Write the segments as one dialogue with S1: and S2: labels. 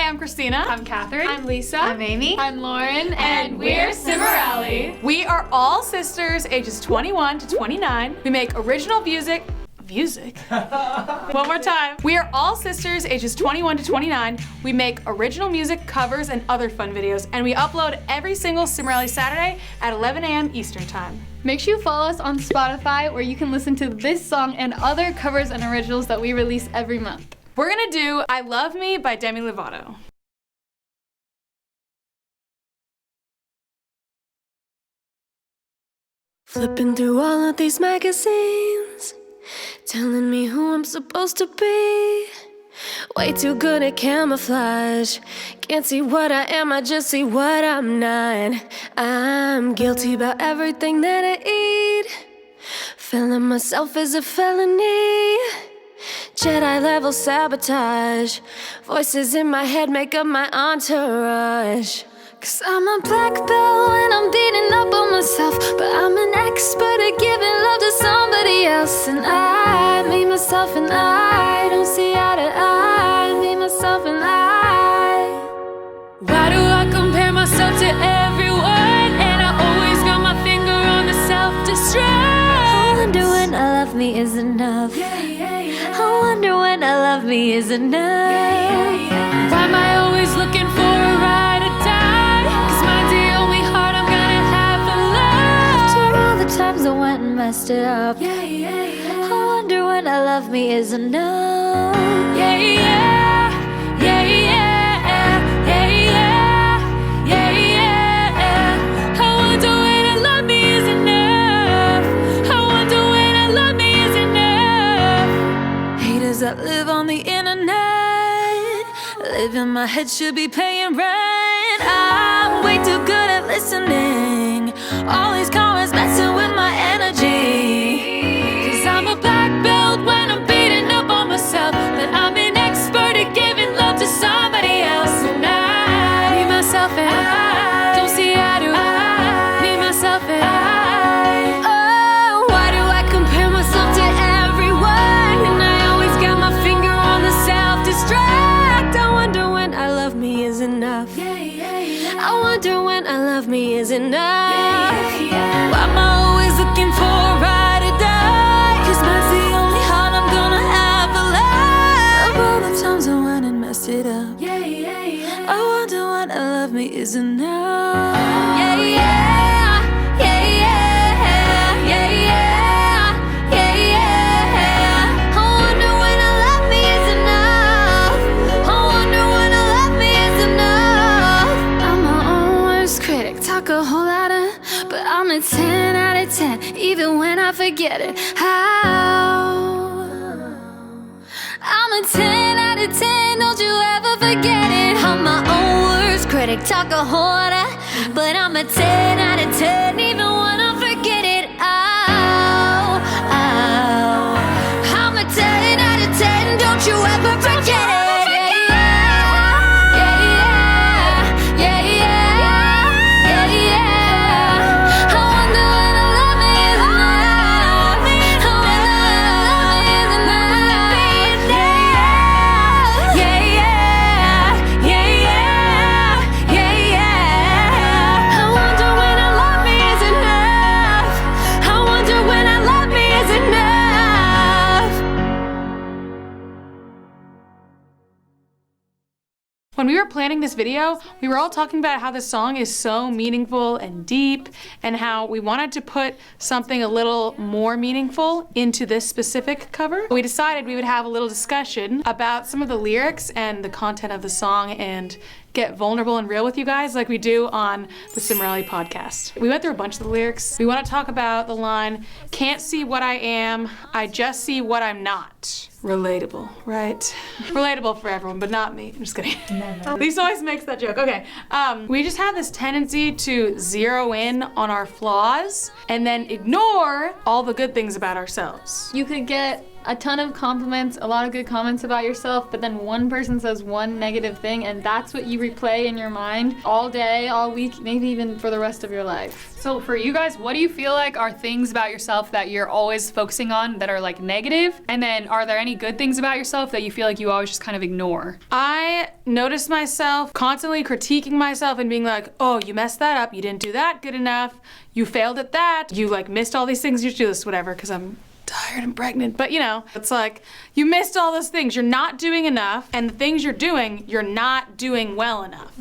S1: I'm Christina.
S2: I'm Catherine.
S1: I'm Lisa.
S3: I'm Amy.
S2: I'm Lauren.
S1: And we're Cimorelli. We are all sisters ages 21 to 29. We make original music. One more time. We are all sisters ages 21 to 29. We make original music, covers, and other fun videos. And we upload every single Cimorelli Saturday at 11 a.m. Eastern Time.
S2: Make sure you follow us on Spotify where you can listen to this song and other covers and originals that we release every month.
S1: We're gonna do I Love Me by Demi Lovato.
S4: Flipping through all of these magazines, telling me who I'm supposed to be. Way too good at camouflage. Can't see what I am, I just see what I'm not. I'm guilty about everything that I eat. Feeling myself is a felony. Jedi level sabotage. Voices in my head make up my entourage. Cause I'm a black belt and I'm beating up on myself, but I'm an expert at giving love to somebody else. And me, myself, and I don't see eye to eye. Me, myself, and I. Why do I compare myself to everyone? And I always got my finger on the self-destruct. I wonder when I love me is enough. I wonder when I love me is enough. Why am I always looking for a ride or die? Cause mine's the only heart I'm gonna have for love. After all the times I went and messed it up, I wonder when I love me is enough. Yeah, yeah, yeah, yeah, yeah, yeah, yeah, yeah. I wonder when I love me is enough. I wonder when I love me is enough. Haters that live on the internet, live in my head should be paying rent. I'm way too good at listening. All these comments messing with my energy. Cause I'm a black belt when I'm beating up on myself, but I'm an expert at giving love to somebody else. And me, myself, and I don't see eye to eye. Me, myself, and I. Oh, why do I compare myself to everyone? And I always got my finger on the self-destruct. I wonder when I love me is enough. I wonder when I love me is enough. Why am I always looking for a ride or die? Cause mine's the only heart I'm gonna have for love. Of all the times I went and messed it up, I wonder when I love me is enough. Yeah, yeah, yeah, yeah, yeah, yeah, yeah, yeah. I wonder when I love me is enough. I wonder when I love me is enough. I'm my own worst critic, talk a whole lot of, but I'm a 10 out of 10, even when I forget it. How? I'm a 10 out of 10, don't you ever forget it. I'm my own worst critic, talk a whole lot of, but I'm a 10 out of 10, even when I forget it. Oh, oh. I'm a 10 out of 10, don't you ever forget it.
S1: When we were planning this video, we were all talking about how this song is so meaningful and deep, and how we wanted to put something a little more meaningful into this specific cover. We decided we would have a little discussion about some of the lyrics and the content of the song and get vulnerable and real with you guys like we do on the Cimorelli podcast. We went through a bunch of the lyrics. We want to talk about the line, can't see what I am, I just see what I'm not. Relatable, right? Relatable for everyone, but not me. I'm just kidding. Lisa always makes that joke. Okay, we just have this tendency to zero in on our flaws and then ignore all the good things about ourselves.
S2: You could get a ton of compliments, a lot of good comments about yourself, but then one person says one negative thing, and that's what you replay in your mind all day, all week, maybe even for the rest of your life.
S1: So for you guys, what do you feel like are things about yourself that you're always focusing on that are like negative? And then are there any good things about yourself that you feel like you always just kind of ignore? I notice myself constantly critiquing myself and being like, oh, you messed that up, you didn't do that good enough, you failed at that, you like missed all these things, you should do this, whatever, because I'm tired and pregnant. But you know, it's like, you missed all those things, you're not doing enough, and the things you're doing, you're not doing well enough.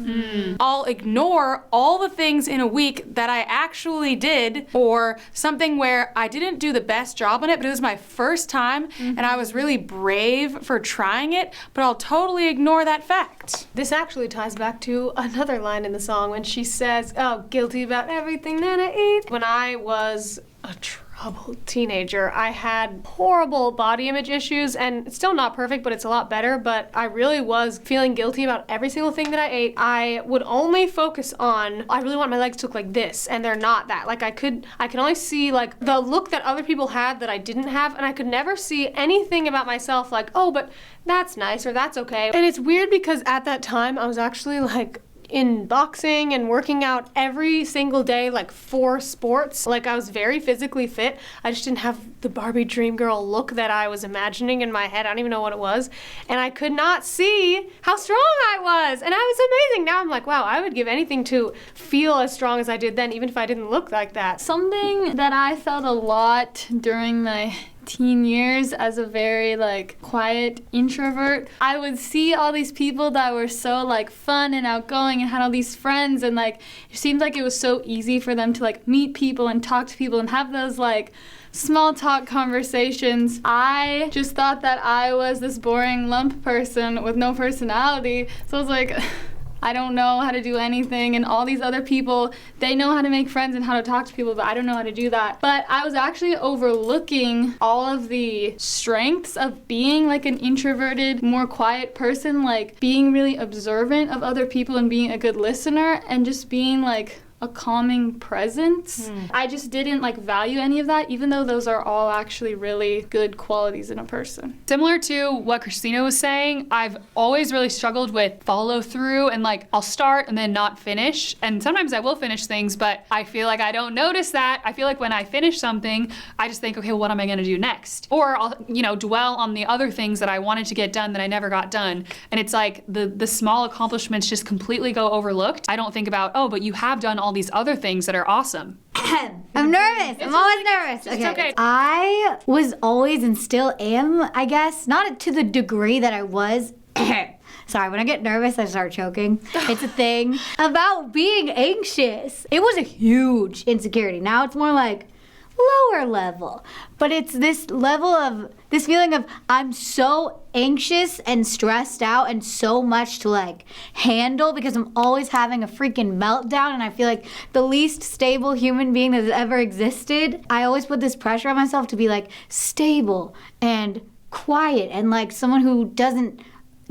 S1: I'll ignore all the things in a week that I actually did, or something where I didn't do the best job on it, but it was my first time, and I was really brave for trying it, but I'll totally ignore that fact.
S3: This actually ties back to another line in the song when she says, oh, guilty about everything that I eat. When I was a troubled teenager, I had horrible body image issues, and it's still not perfect, but it's a lot better. But I really was feeling guilty about every single thing that I ate. I would only focus on, I really want my legs to look like this, and they're not that. Like I could only see like the look that other people had that I didn't have, and I could never see anything about myself like, oh, but that's nice or that's okay. And it's weird because at that time I was actually like in boxing and working out every single day, like for sports. Like I was very physically fit. I just didn't have the Barbie dream girl look that I was imagining in my head. I don't even know what it was. And I could not see how strong I was. And I was amazing. Now I'm like, wow, I would give anything to feel as strong as I did then, even if I didn't look like that.
S2: Something that I felt a lot during my teen years as a very like quiet introvert, I would see all these people that were so like fun and outgoing and had all these friends, and like it seemed like it was so easy for them to like meet people and talk to people and have those like small talk conversations. I just thought that I was this boring lump person with no personality, so I was like, I don't know how to do anything, and all these other people, they know how to make friends and how to talk to people, but I don't know how to do that. But I was actually overlooking all of the strengths of being like an introverted, more quiet person, like being really observant of other people and being a good listener and just being like a calming presence. I just didn't like value any of that, even though those are all actually really good qualities in a person.
S1: Similar to what Christina was saying, I've always really struggled with follow through, and like I'll start and then not finish. And sometimes I will finish things, but I feel like I don't notice that. I feel like when I finish something, I just think, okay, well, what am I gonna do next? Or I'll, you know, dwell on the other things that I wanted to get done that I never got done. And it's like the small accomplishments just completely go overlooked. I don't think about, oh, but you have done all these other things that are awesome.
S5: I'm nervous. I'm always nervous.
S1: It's okay.
S5: I was always and still am, I guess, not to the degree that I was. Sorry, when I get nervous, I start choking. It's a thing about being anxious. It was a huge insecurity. Now it's more like lower level. But it's this level of, this feeling of I'm so anxious and stressed out and so much to like handle because I'm always having a freaking meltdown, and I feel like the least stable human being that has ever existed. I always put this pressure on myself to be like stable and quiet and like someone who doesn't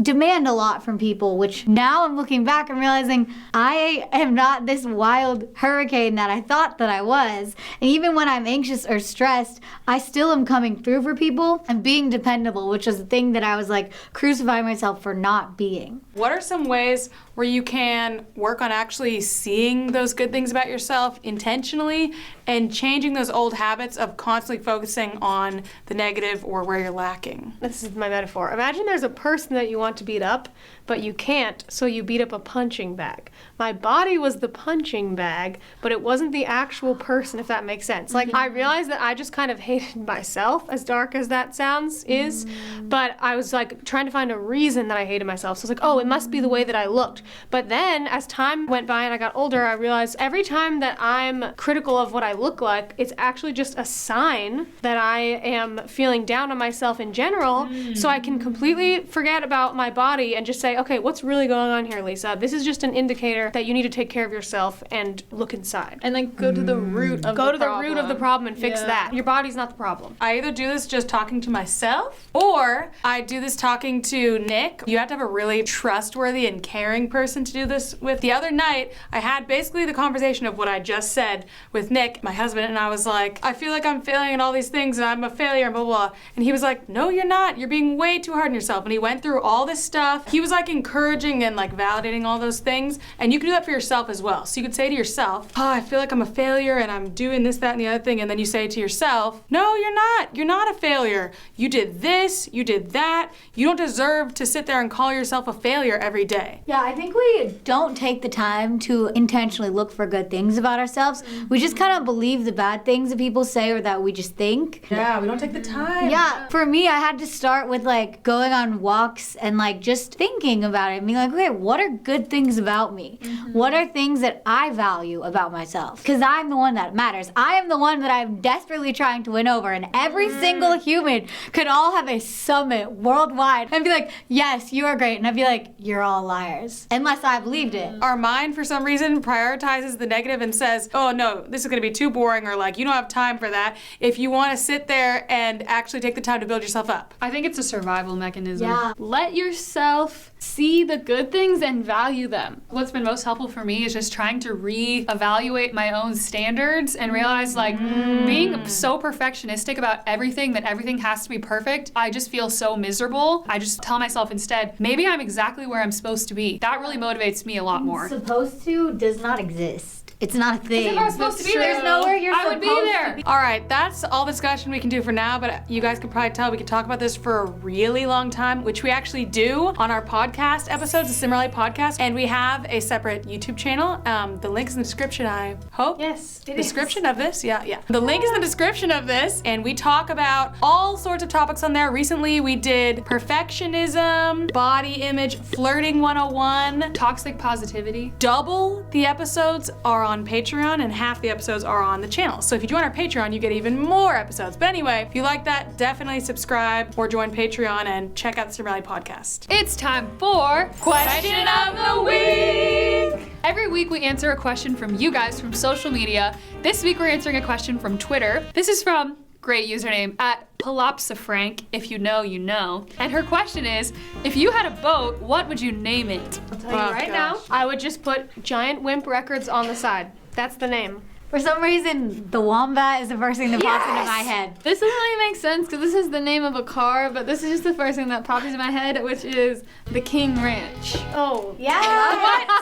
S5: demand a lot from people, which now I'm looking back and realizing I am not this wild hurricane that I thought that I was. And even when I'm anxious or stressed, I still am coming through for people and being dependable, which is the thing that I was like crucifying myself for not being.
S1: What are some ways where you can work on actually seeing those good things about yourself intentionally and changing those old habits of constantly focusing on the negative or where you're lacking?
S3: This is my metaphor. Imagine there's a person that you want to beat up, but you can't, so you beat up a punching bag. My body was the punching bag, but it wasn't the actual person, if that makes sense. Like, I realized that I just kind of hated myself, as dark as that sounds is, but I was like trying to find a reason that I hated myself. So I was like, oh, it must be the way that I looked. But then, as time went by and I got older, I realized every time that I'm critical of what I look like, it's actually just a sign that I am feeling down on myself in general, so I can completely forget about my body and just say, say, okay, what's really going on here, Lisa? This is just an indicator that you need to take care of yourself and look inside.
S2: And like go to the root of
S3: Go to the root of the problem and fix that. Your body's not the problem.
S1: I either do this just talking to myself, or I do this talking to Nick. You have to have a really trustworthy and caring person to do this with. The other night, I had basically the conversation of what I just said with Nick, my husband, and I was like, I feel like I'm failing at all these things and I'm a failure and blah, blah, blah. And he was like, no, you're not. You're being way too hard on yourself. And he went through all this stuff. He was like encouraging and like validating all those things. And you can do that for yourself as well. So you could say to yourself, oh, I feel like I'm a failure and I'm doing this, that, and the other thing. And then you say to yourself, no, you're not. You're not a failure. You did this, you did that. You don't deserve to sit there and call yourself a failure every day.
S5: Yeah, I think we don't take the time to intentionally look for good things about ourselves. We just kind of believe the bad things that people say or that we just think.
S1: Yeah, we don't take the time.
S5: Yeah, for me, I had to start with like going on walks and like just thinking about it and being like, okay, what are good things about me? What are things that I value about myself? Because I'm the one that matters. I am the one that I'm desperately trying to win over, and every single human could all have a summit worldwide and be like, yes, you are great. And I'd be like, you're all liars. Unless I believed it.
S1: Our mind, for some reason, prioritizes the negative and says, oh no, this is gonna be too boring, or like, you don't have time for that. If you wanna sit there and actually take the time to build yourself up.
S2: I think it's a survival mechanism.
S5: Yeah.
S2: Let yourself see the good things and value them. What's been most helpful for me is just trying to re-evaluate my own standards and realize like being so perfectionistic about everything, that everything has to be perfect, I just feel so miserable. I just tell myself instead, maybe I'm exactly where I'm supposed to be. That really motivates me a lot more.
S5: Supposed to does not exist. It's not a thing.
S2: If I was supposed to be
S5: There's
S2: there,
S5: nowhere you're
S2: I
S5: supposed
S2: would be there.
S1: All right, that's all the discussion we can do for now, but you guys can probably tell we could talk about this for a really long time, which we actually do on our podcast episodes, the Cimorelli podcast, and we have a separate YouTube channel. The link's in the description, I hope.
S3: Yes, it is.
S1: Description of this, yeah. The link is in the description of this, and we talk about all sorts of topics on there. Recently, we did perfectionism, body image, flirting 101.
S2: Toxic positivity.
S1: Double the episodes are on Patreon and half the episodes are on the channel. So if you join our Patreon, you get even more episodes. But anyway, if you like that, definitely subscribe or join Patreon and check out the Cimorelli podcast.
S2: It's time for
S1: Question of the Week!
S2: Every week we answer a question from you guys from social media. This week we're answering a question from Twitter. This is from great username at Palopsafrank, if you know, you know. And her question is, if you had a boat, what would you name it?
S3: I'll tell you right now, I would just put Giant Wimp Records on the side. That's the name.
S5: For some reason, the Wombat is the first thing that pops into my head.
S2: This doesn't really make sense because this is the name of a car, but this is just the first thing that pops into my head, which is the King Ranch.
S3: Oh,
S5: Yeah.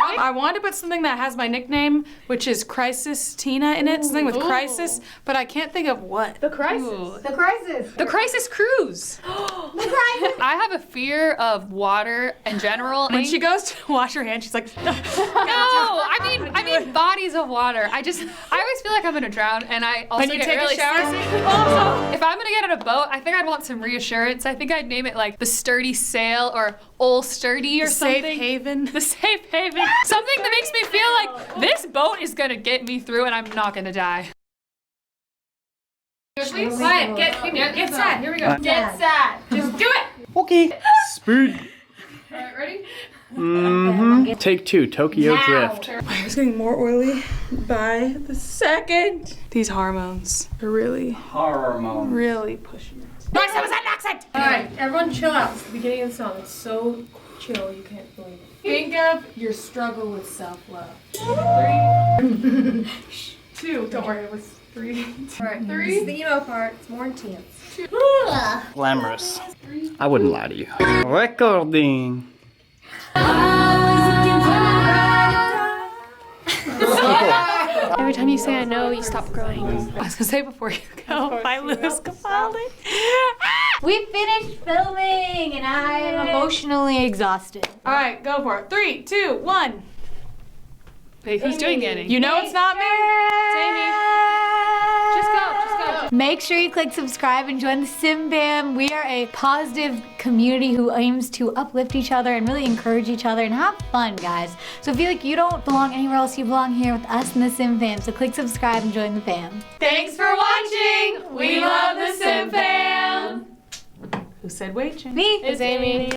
S1: I wanted to put something that has my nickname, which is Crisis Tina in it, something with crisis, but I can't think of what.
S3: The Crisis.
S2: Ooh.
S5: The Crisis.
S2: The Crisis Cruise.
S5: The Crisis.
S2: I have a fear of water in general.
S1: When she goes to wash her hands, she's like,
S2: No, I mean bodies of water. I always feel like I'm gonna drown, and I also
S1: when you
S2: get
S1: take
S2: really
S1: a shower.
S2: seasick. Also, if I'm gonna get on a boat, I think I'd want some reassurance. I think I'd name it like the Sturdy Sail or Ol Sturdy or something.
S1: Safe haven.
S2: The Safe Haven. Something that makes me feel like this boat is gonna get me through, and I'm not gonna die.
S1: Quiet, get sad, here we go.
S2: Get sad.
S1: Just do it!
S6: Okay. Spoon.
S1: Alright, ready?
S6: Take two, Tokyo Drift.
S1: My hair's getting more oily by the second. These hormones are really pushing it. No, I said it was an accent!
S3: Alright, everyone chill out. It's the beginning of the song. It's so chill, you can't believe it.
S1: Think of your struggle with self-love. 3, 2, don't worry, it was 3. Alright, 3.
S3: This is the emo part. It's more intense.
S6: Glamorous. I wouldn't lie to you. Recording.
S3: Every time you say I know, you stop crying.
S1: I was gonna say before you go, by Lewis Capaldi.
S5: We finished filming and I am emotionally exhausted.
S1: Alright, go for it. 3, 2, 1.
S2: Wait, who's doing it?
S1: You know it's not me.
S2: Just go.
S5: Make sure you click subscribe and join the Sim Fam. We are a positive community who aims to uplift each other and really encourage each other and have fun, guys. So if you feel like you don't belong anywhere else, you belong here with us in the Sim Fam. So click subscribe and join the fam.
S1: Thanks for watching. We love the Sim Fam. Who said waiting?
S5: Me.
S3: It's Amy.